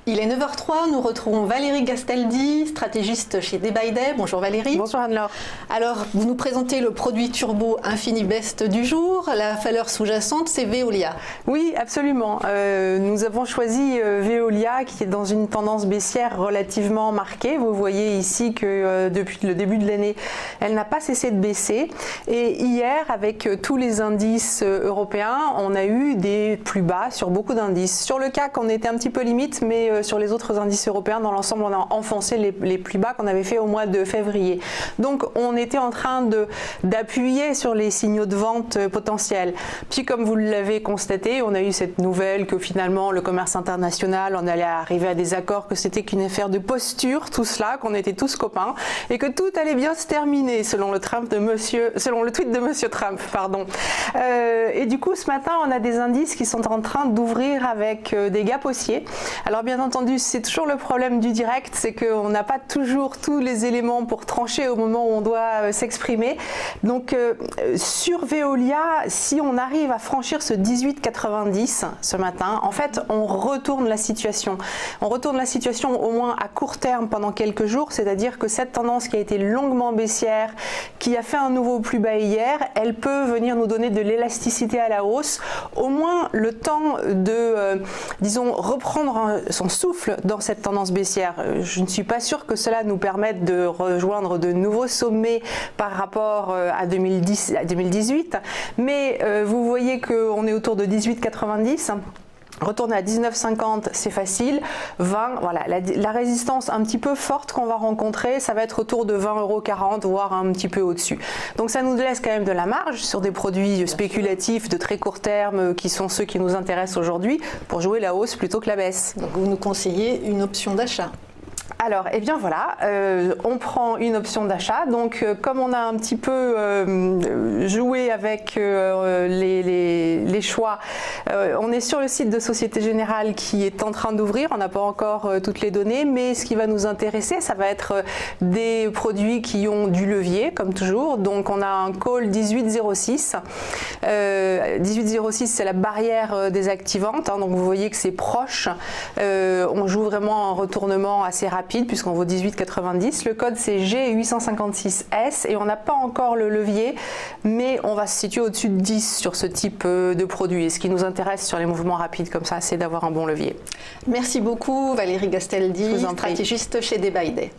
Il est 9h03, nous retrouvons Valérie Gastaldi, stratégiste chez Day by Day. Bonjour Valérie. Bonjour Anne-Laure. Alors, vous nous présentez le produit turbo Infinibest du jour. La valeur sous-jacente, c'est Veolia. Oui, absolument. Nous avons choisi Veolia qui est dans une tendance baissière relativement marquée. Vous voyez ici que depuis le début de l'année, elle n'a pas cessé de baisser. Et hier, avec tous les indices européens, on a eu des plus bas sur beaucoup d'indices. Sur le CAC, on était un petit peu limite, mais sur les autres indices européens, dans l'ensemble, on a enfoncé les plus bas qu'on avait fait au mois de février. Donc, on était en train d'appuyer sur les signaux de vente potentiels. Puis, comme vous l'avez constaté, on a eu cette nouvelle que finalement, le commerce international, on allait arriver à des accords, que c'était qu'une affaire de posture, tout cela, qu'on était tous copains, et que tout allait bien se terminer, selon le tweet de Monsieur Trump, pardon. Et du coup, ce matin, on a des indices qui sont en train d'ouvrir avec des gaps haussiers. Alors, bien entendu, c'est toujours le problème du direct, c'est qu'on n'a pas toujours tous les éléments pour trancher au moment où on doit s'exprimer. Donc, sur Veolia, si on arrive à franchir ce 18,90 ce matin, en fait, on retourne la situation. On retourne la situation au moins à court terme pendant quelques jours, c'est-à-dire que cette tendance qui a été longuement baissière, qui a fait un nouveau plus bas hier, elle peut venir nous donner de l'élasticité à la hausse, au moins le temps de, disons, reprendre son souffle dans cette tendance baissière. Je ne suis pas sûre que cela nous permette de rejoindre de nouveaux sommets par rapport à 2018, mais vous voyez qu'on est autour de 18,90. Retourner à 19,50, c'est facile. 20, voilà, la résistance un petit peu forte qu'on va rencontrer, ça va être autour de 20,40 €, voire un petit peu au-dessus. Donc ça nous laisse quand même de la marge sur des produits spéculatifs de très court terme qui sont ceux qui nous intéressent aujourd'hui pour jouer la hausse plutôt que la baisse. Donc vous nous conseillez une option d'achat? Alors, eh bien voilà, on prend une option d'achat. Donc, comme on a un petit peu joué avec les choix, on est sur le site de Société Générale qui est en train d'ouvrir. On n'a pas encore toutes les données, mais ce qui va nous intéresser, ça va être des produits qui ont du levier, comme toujours. Donc, on a un call 18,06. 18,06, c'est la barrière désactivante. Hein, donc, vous voyez que c'est proche. On joue vraiment un retournement assez rapide puisqu'on vaut 18,90. Le code c'est G856S et on n'a pas encore le levier, mais on va se situer au-dessus de 10 sur ce type de produit. Et ce qui nous intéresse sur les mouvements rapides comme ça, c'est d'avoir un bon levier. Merci beaucoup Valérie Gastaldi, stratégiste chez Day by Day.